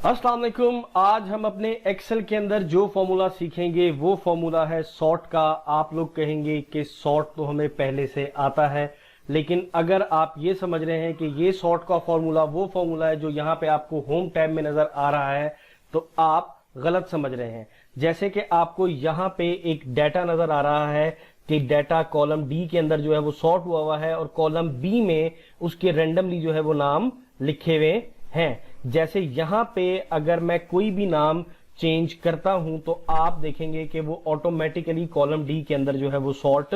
अस्सलाम वालेकुम। आज हम अपने एक्सेल के अंदर जो फॉर्मूला सीखेंगे वो फॉर्मूला है सॉर्ट का। आप लोग कहेंगे कि सॉर्ट तो हमें पहले से आता है, लेकिन अगर आप ये समझ रहे हैं कि ये सॉर्ट का फॉर्मूला वो फॉर्मूला है जो यहाँ पे आपको होम टैब में नजर आ रहा है, तो आप गलत समझ रहे हैं। जैसे कि आपको यहाँ पे एक डाटा नजर आ रहा है कि डाटा कॉलम डी के अंदर जो है वो सॉर्ट हुआ है और कॉलम बी में उसके रैंडमली जो है वो नाम लिखे हुए हैं। जैसे यहाँ पे अगर मैं कोई भी नाम चेंज करता हूं तो आप देखेंगे कि वो ऑटोमेटिकली कॉलम डी के अंदर जो है वो सॉर्ट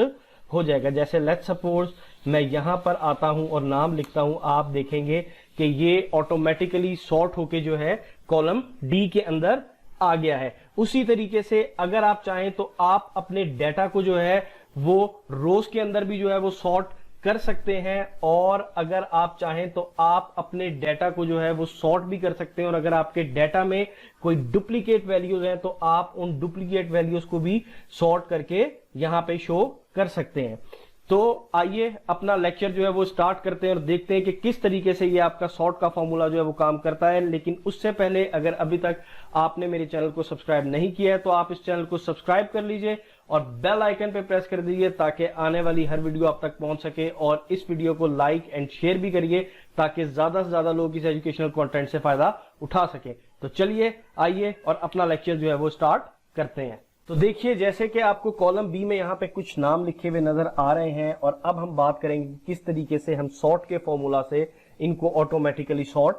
हो जाएगा। जैसे लेट्स सपोज मैं यहां पर आता हूं और नाम लिखता हूं, आप देखेंगे कि ये ऑटोमेटिकली सॉर्ट होके जो है कॉलम डी के अंदर आ गया है। उसी तरीके से अगर आप चाहें तो आप अपने डाटा को जो है वो रोज के अंदर भी जो है वो सॉर्ट कर सकते हैं, और अगर आप चाहें तो आप अपने डाटा को जो है वो सॉर्ट भी कर सकते हैं। और अगर आपके डाटा में कोई डुप्लीकेट वैल्यूज हैं तो आप उन डुप्लीकेट वैल्यूज को भी सॉर्ट करके यहां पे शो कर सकते हैं। तो आइए अपना लेक्चर जो है वो स्टार्ट करते हैं और देखते हैं कि किस तरीके से ये आपका सॉर्ट का फॉर्मूला जो है वो काम करता है। लेकिन उससे पहले अगर अभी तक आपने मेरे चैनल को सब्सक्राइब नहीं किया है तो आप इस चैनल को सब्सक्राइब कर लीजिए और बेल आइकन पे प्रेस कर दीजिए ताकि आने वाली हर वीडियो आप तक पहुंच सके। और इस वीडियो को लाइक एंड शेयर भी करिए ताकि ज्यादा से ज्यादा लोग इस एजुकेशनल कंटेंट से फायदा उठा सके। तो चलिए आइए और अपना लेक्चर जो है वो स्टार्ट करते हैं। तो देखिए, जैसे कि आपको कॉलम बी में यहाँ पे कुछ नाम लिखे हुए नजर आ रहे हैं, और अब हम बात करेंगे कि किस तरीके से हम सॉर्ट के फॉर्मूला से इनको ऑटोमेटिकली सॉर्ट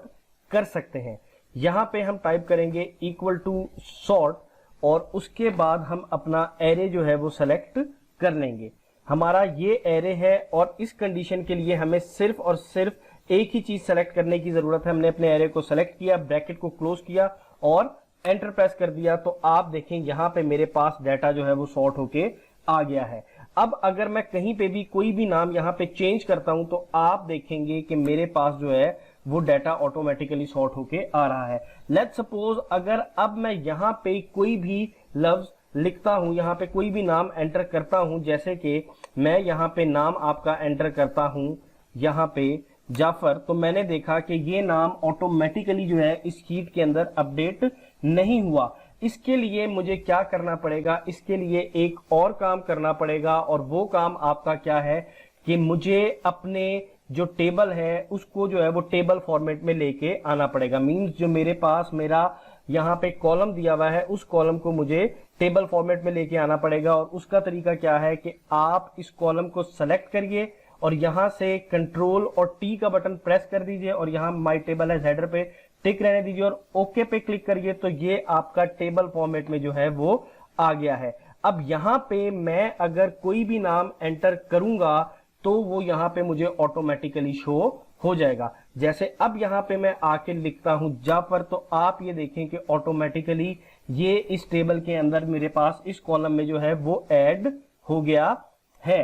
कर सकते हैं। यहाँ पे हम टाइप करेंगे इक्वल टू सॉर्ट और उसके बाद हम अपना एरे जो है वो सेलेक्ट कर लेंगे। हमारा ये एरे है और इस कंडीशन के लिए हमें सिर्फ और सिर्फ एक ही चीज सेलेक्ट करने की जरूरत है। हमने अपने एरे को सेलेक्ट किया, ब्रैकेट को क्लोज किया और एंटर प्रेस कर दिया, तो आप देखें यहां पे मेरे पास डाटा जो है वो सॉर्ट होके आ गया है। अब अगर मैं कहीं पे भी कोई भी नाम यहां पे चेंज करता हूं तो आप देखेंगे कि मेरे पास जो है वो डाटा ऑटोमेटिकली सॉर्ट होके आ रहा है। लेट्स सपोज अगर अब मैं यहां पे कोई भी लफ्ज लिखता हूं, यहां पे कोई भी नाम एंटर करता हूं, जैसे कि मैं यहां पे नाम आपका एंटर करता हूं यहां पे जाफर, तो मैंने देखा कि ये नाम ऑटोमेटिकली जो है इस शीट के अंदर अपडेट नहीं हुआ। इसके लिए मुझे क्या करना पड़ेगा? इसके लिए एक और काम करना पड़ेगा, और वो काम आपका क्या है कि मुझे अपने जो टेबल है उसको जो है वो टेबल फॉर्मेट में लेके आना पड़ेगा। मींस जो मेरे पास मेरा यहाँ पे कॉलम दिया हुआ है उस कॉलम को मुझे टेबल फॉर्मेट में लेके आना पड़ेगा। और उसका तरीका क्या है कि आप इस कॉलम को सेलेक्ट करिए और यहां से कंट्रोल और टी का बटन प्रेस कर दीजिए और यहां माय टेबल एज हेडर पे टिक रहने दीजिए और ओके पे क्लिक करिए, तो ये आपका टेबल फॉर्मेट में जो है वो आ गया है। अब यहां पे मैं अगर कोई भी नाम एंटर करूंगा तो वो यहां पे मुझे ऑटोमेटिकली शो हो जाएगा। जैसे अब यहां पे मैं आके लिखता हूं जाफर, तो आप ये देखें कि ऑटोमेटिकली ये इस टेबल के अंदर मेरे पास इस कॉलम में जो है वो ऐड हो गया है।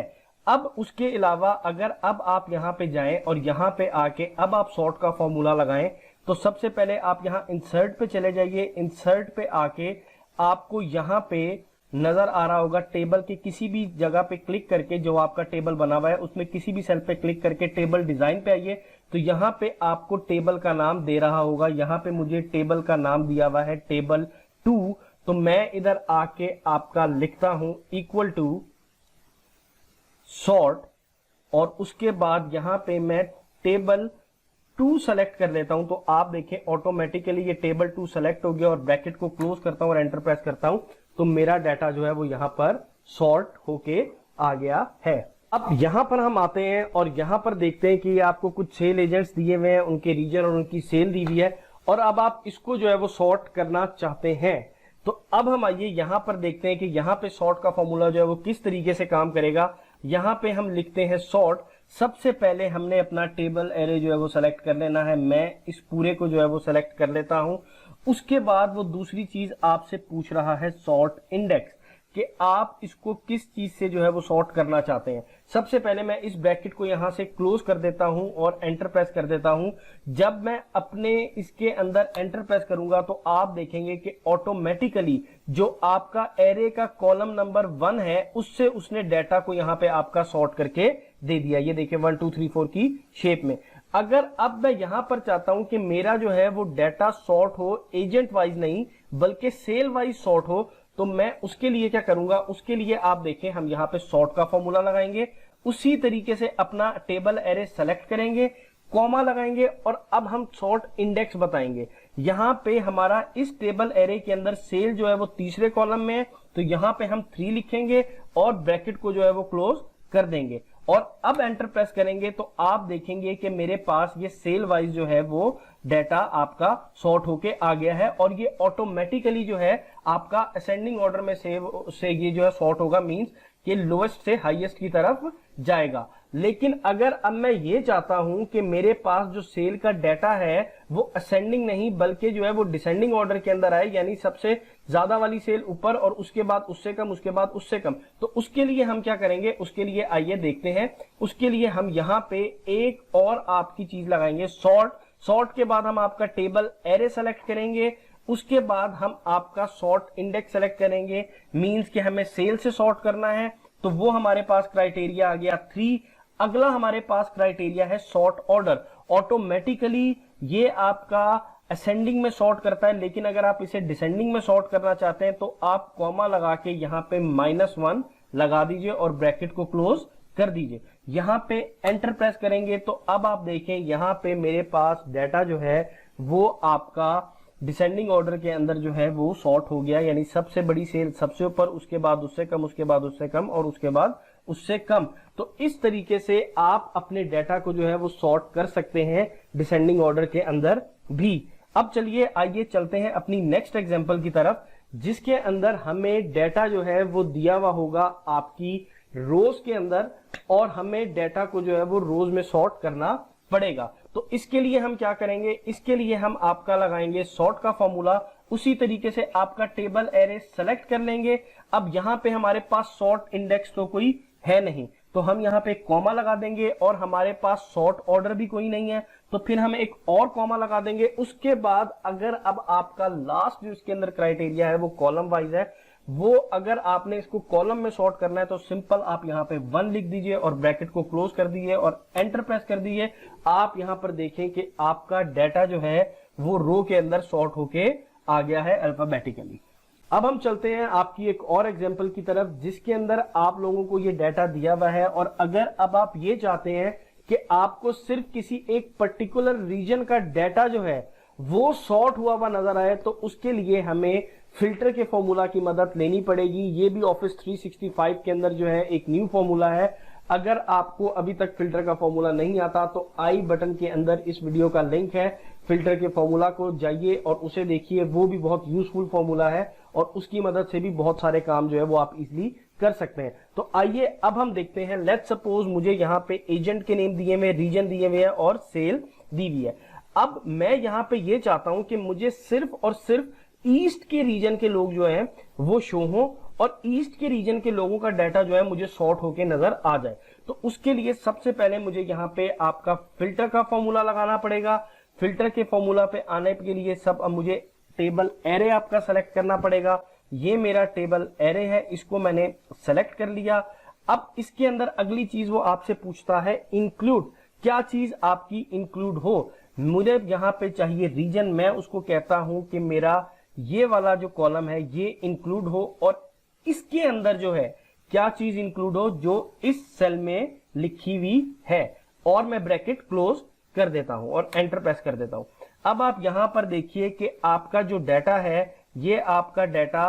अब उसके अलावा अगर अब आप यहां पे जाएं और यहां पे आके अब आप सॉर्ट का फॉर्मूला लगाएं, तो सबसे पहले आप यहां इंसर्ट पे चले जाइए। इंसर्ट पे आके आपको यहां पे नजर आ रहा होगा टेबल के किसी भी जगह पे क्लिक करके, जो आपका टेबल बना हुआ है उसमें किसी भी सेल पे क्लिक करके टेबल डिजाइन पे आइए। तो यहां पे आपको टेबल का नाम दे रहा होगा, यहां पे मुझे टेबल का नाम दिया हुआ है टेबल 2, तो मैं इधर आके आपका लिखता हूं इक्वल टू सॉर्ट और उसके बाद यहां पे मैं टेबल 2 सेलेक्ट कर लेता हूं। तो आप देखें ऑटोमेटिकली ये टेबल 2 सेलेक्ट हो गया और ब्रैकेट को क्लोज करता हूं और एंटर प्रेस करता हूं, तो मेरा डाटा जो है वो यहां पर सॉर्ट होके आ गया है। अब यहां पर हम आते हैं और यहां पर देखते हैं कि ये आपको कुछ सेल एजेंट्स दिए हुए हैं, उनके रीजन और उनकी सेल दी हुई है, और अब आप इसको जो है वो सॉर्ट करना चाहते हैं। तो अब हम आइए यहां पर देखते हैं कि यहां पे सॉर्ट का फॉर्मूला जो है वो किस तरीके से काम करेगा। यहां पे हम लिखते हैं सॉर्ट। सबसे पहले हमने अपना टेबल एरे जो है वो सेलेक्ट कर लेना है। मैं इस पूरे को जो है वो सेलेक्ट कर लेता हूं। उसके बाद वो दूसरी चीज आपसे पूछ रहा है सॉर्ट इंडेक्स, कि आप इसको किस चीज से जो है वो सॉर्ट करना चाहते हैं। सबसे पहले मैं इस ब्रैकेट को यहां से क्लोज कर देता हूं और एंटर प्रेस कर देता हूं। जब मैं अपने इसके अंदर एंटर प्रेस करूंगा तो आप देखेंगे कि ऑटोमेटिकली जो आपका एरे का कॉलम नंबर 1 है उससे उसने डाटा को यहां पे आपका सॉर्ट करके दे दिया। ये देखिए 1 2 3 4 की शेप में। अगर अब मैं यहां पर चाहता हूं कि मेरा जो है वो डाटा सॉर्ट हो एजेंट वाइज नहीं बल्कि सेल वाइज सॉर्ट हो, तो मैं उसके लिए क्या करूंगा, उसके लिए आप देखें हम यहां पे सॉर्ट का फॉर्मूला लगाएंगे, उसी तरीके से अपना टेबल एरे सेलेक्ट करेंगे, कॉमा लगाएंगे और अब हम सॉर्ट इंडेक्स बताएंगे। यहां पे हमारा इस टेबल एरे के अंदर सेल जो है वो तीसरे कॉलम में है, तो यहां पे हम 3 लिखेंगे और ब्रैकेट को जो है वो क्लोज कर देंगे और अब एंटर प्रेस करेंगे तो आप देखेंगे कि मेरे पास ये सेल वाइज जो है वो डाटा आपका सॉर्ट होके आ गया है और ये ऑटोमेटिकली जो है आपका असेंडिंग ऑर्डर में से ये जो है सॉर्ट होगा, मींस कि लोएस्ट से हाईएस्ट की तरफ जाएगा। लेकिन अगर अब मैं ये चाहता हूं कि मेरे पास जो सेल का डाटा है वो असेंडिंग नहीं बल्कि जो है वो डिसेंडिंग ऑर्डर के अंदर आए, यानी सबसे ज्यादा वाली सेल ऊपर और उसके बाद उससे कम, उसके बाद उससे कम, तो उसके लिए हम क्या करेंगे, उसके लिए आइए देखते हैं। उसके लिए हम यहां पे एक और आपकी चीज लगाएंगे, सॉर्ट। सॉर्ट के बाद हम आपका टेबल एरे सेलेक्ट करेंगे, उसके बाद हम आपका सॉर्ट इंडेक्स सेलेक्ट करेंगे, मींस कि हमें सेल से सॉर्ट करना है, तो वो हमारे पास क्राइटेरिया आ गया 3। अगला हमारे पास क्राइटेरिया है सॉर्ट ऑर्डर। ऑटोमेटिकली ये आपका असेंडिंग में सॉर्ट करता है, लेकिन अगर आप इसे डिसेंडिंग में सॉर्ट करना चाहते हैं तो आप कॉमा लगा के यहां पे -1 लगा दीजिए और ब्रैकेट को क्लोज कर दीजिए। यहां पे एंटर प्रेस करेंगे तो अब आप देखें यहां पे मेरे पास डाटा जो है वो आपका डिसेंडिंग ऑर्डर के अंदर जो है वो सॉर्ट हो गया, यानी सबसे बड़ी सेल सबसे ऊपर, उसके बाद उससे कम, उसके बाद उससे कम और उसके बाद उससे कम। तो इस तरीके से आप अपने डाटा को जो है वो सॉर्ट कर सकते हैं डिसेंडिंग ऑर्डर के अंदर भी। अब चलिए आइए चलते हैं अपनी नेक्स्ट एग्जांपल की तरफ, जिसके अंदर हमें डाटा जो है वो दिया हुआ होगा आपकी रोज के अंदर और हमें डाटा को जो है वो रोज में सॉर्ट करना पड़ेगा। तो इसके लिए हम क्या करेंगे, इसके लिए हम आपका लगाएंगे सॉर्ट का फॉर्मूला, उसी तरीके से आपका टेबल एरे सेलेक्ट कर लेंगे। अब यहां पे हमारे पास सॉर्ट इंडेक्स तो कोई है नहीं, तो हम यहां पे कॉमा लगा देंगे और हमारे पास सॉर्ट ऑर्डर भी कोई नहीं है, तो फिर हम एक और कॉमा लगा देंगे। उसके बाद अगर अब आपका लास्ट जो इसके अंदर क्राइटेरिया है वो कॉलम वाइज है, वो अगर आपने इसको कॉलम में सॉर्ट करना है तो सिंपल आप यहां पे 1 लिख दीजिए और ब्रैकेट को क्लोज कर दीजिए और एंटर प्रेस कर दीजिए। आप यहां पर देखें कि आपका डाटा जो है वो रो के अंदर सॉर्ट होके आ गया है अल्फाबेटिकली। अब हम चलते हैं आपकी एक और एग्जांपल की तरफ, जिसके अंदर आप लोगों को ये डाटा दिया हुआ है और अगर अब आप ये चाहते हैं कि आपको सिर्फ किसी एक पर्टिकुलर रीजन का डाटा जो है वो सॉर्ट हुआ हुआ नजर आए, तो उसके लिए हमें फिल्टर के फॉर्मूला की मदद लेनी पड़ेगी। ये भी ऑफिस 365 के अंदर जो है एक न्यू फॉर्मूला है। अगर आपको अभी तक फिल्टर का फॉर्मूला नहीं आता तो आई बटन के अंदर इस वीडियो का लिंक है, फिल्टर के फॉर्मूला को जाइए और उसे देखिए, वो भी बहुत यूजफुल फॉर्मूला है और उसकी मदद से भी बहुत सारे काम जो है वो आप इजीली कर सकते हैं। तो आइए अब हम देखते हैं। लेट्स सपोज मुझे यहाँ पे एजेंट के नेम दिए हुए, रीजन दिए हुए हैं और सेल दी हुई है। अब मैं यहाँ पे ये चाहता हूं कि मुझे सिर्फ और सिर्फ ईस्ट के रीजन के लोग जो हैं वो शो हो और ईस्ट के रीजन के लोगों का डाटा जो है मुझे सॉर्ट होके नजर आ जाए। तो उसके लिए सबसे पहले मुझे यहाँ पे आपका फिल्टर का फॉर्मूला लगाना पड़ेगा। फिल्टर के फॉर्मूला पे आने के लिए सब अब मुझे टेबल एरे आपका सेलेक्ट करना पड़ेगा। ये मेरा टेबल एरे है, इसको मैंने सेलेक्ट कर लिया। अब इसके अंदर अगली चीज वो आपसे पूछता है इंक्लूड, क्या चीज आपकी इंक्लूड हो। मुझे यहाँ पे चाहिए रीजन, मैं उसको कहता हूं कि मेरा ये वाला जो कॉलम है ये इंक्लूड हो और इसके अंदर जो है क्या चीज इंक्लूड हो जो इस सेल में लिखी हुई है, और मैं ब्रैकेट क्लोज कर देता हूं और एंटर प्रेस कर देता हूं। अब आप यहां पर देखिए कि आपका जो डाटा है ये आपका डाटा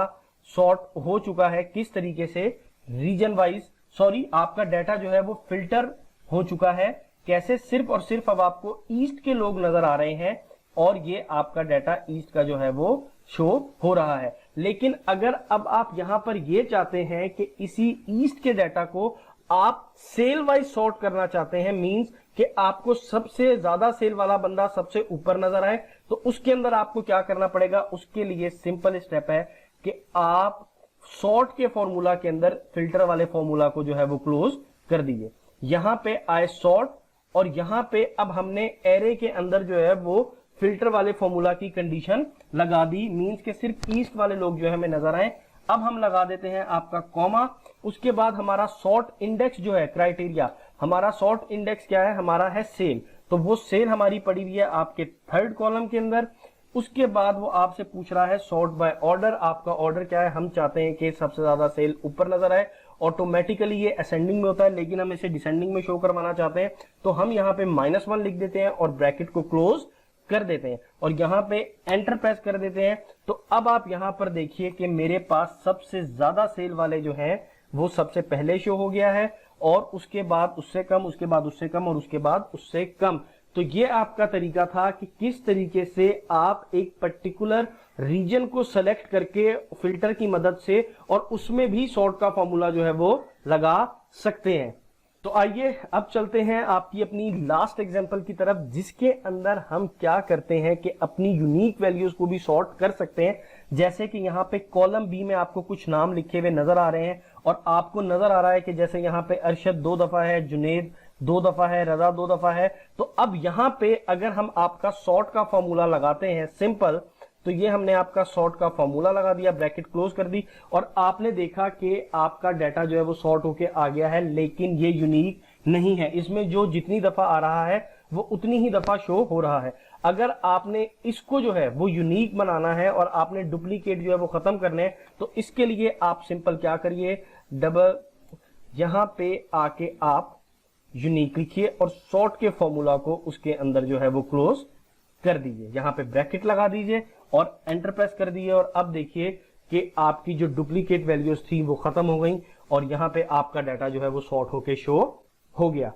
सॉर्ट हो चुका है। किस तरीके से, रीजन वाइज, सॉरी आपका डाटा जो है वो फिल्टर हो चुका है। कैसे, सिर्फ और सिर्फ अब आपको ईस्ट के लोग नजर आ रहे हैं और ये आपका डाटा ईस्ट का जो है वो शो हो रहा है। लेकिन अगर अब आप यहां पर ये चाहते हैं कि इसी ईस्ट के डाटा को आप सेल वाइज सॉर्ट करना चाहते हैं, मींस कि आपको सबसे ज्यादा सेल वाला बंदा सबसे ऊपर नजर आए, तो उसके अंदर आपको क्या करना पड़ेगा। उसके लिए सिंपल स्टेप है कि आप सॉर्ट के फॉर्मूला के अंदर फिल्टर वाले फॉर्मूला को जो है वो क्लोज कर दीजिए। यहां पे आए सॉर्ट और यहां पे अब हमने एरे के अंदर जो है वो फिल्टर वाले फॉर्मूला की कंडीशन लगा दी, मींस के सिर्फ ईस्ट वाले लोग जो है हमें नजर आए। अब हम लगा देते हैं आपका कॉमा। उसके बाद हमारा सॉर्ट इंडेक्स जो है क्राइटेरिया, हमारा सॉर्ट इंडेक्स क्या है, हमारा है सेल। तो वो सेल हमारी पड़ी हुई है आपके थर्ड कॉलम के अंदर। उसके बाद वो आपसे पूछ रहा है सॉर्ट बाय ऑर्डर। आपका ऑर्डर क्या है, हम चाहते हैं कि सबसे ज्यादा सेल ऊपर नजर आए। ऑटोमेटिकली ये असेंडिंग में होता है, लेकिन हम इसे डिसेंडिंग में शो करवाना चाहते हैं, तो हम यहाँ पे -1 लिख देते हैं और ब्रैकेट को क्लोज कर देते हैं और यहाँ पे एंटर प्रेस कर देते हैं। तो अब आप यहाँ पर देखिए कि मेरे पास सबसे ज्यादा सेल वाले जो हैं वो सबसे पहले शो हो गया है, और उसके बाद उससे कम, उसके बाद उससे कम, और उसके बाद उससे कम। तो ये आपका तरीका था कि किस तरीके से आप एक पर्टिकुलर रीजन को सेलेक्ट करके फिल्टर की मदद से और उसमें भी सॉर्ट का फॉर्मूला जो है वो लगा सकते हैं। तो आइए अब चलते हैं आपकी अपनी लास्ट एग्जांपल की तरफ, जिसके अंदर हम क्या करते हैं कि अपनी यूनिक वैल्यूज को भी सॉर्ट कर सकते हैं। जैसे कि यहाँ पे कॉलम बी में आपको कुछ नाम लिखे हुए नजर आ रहे हैं और आपको नजर आ रहा है कि जैसे यहाँ पे अरशद 2 दफा है, जुनेद 2 दफा है, रजा 2 दफा है। तो अब यहाँ पे अगर हम आपका सॉर्ट का फॉर्मूला लगाते हैं सिंपल, तो ये हमने आपका सॉर्ट का फॉर्मूला लगा दिया, ब्रैकेट क्लोज कर दी, और आपने देखा कि आपका डाटा जो है वो सॉर्ट होके आ गया है, लेकिन ये यूनिक नहीं है। इसमें जो जितनी दफा आ रहा है वो उतनी ही दफा शो हो रहा है। अगर आपने इसको जो है वो यूनिक बनाना है और आपने डुप्लीकेट जो है वो खत्म करने हैं, तो इसके लिए आप सिंपल क्या करिए, डबल यहां पे आके आप यूनिक लिखिए और सॉर्ट के फॉर्मूला को उसके अंदर जो है वो क्लोज कर दीजिए। यहां पे ब्रैकेट लगा दीजिए और एंटर प्रेस कर दीजिए, और अब देखिए कि आपकी जो डुप्लीकेट वैल्यूज थी वो खत्म हो गई और यहां पे आपका डाटा जो है वो सॉर्ट होके शो हो गया।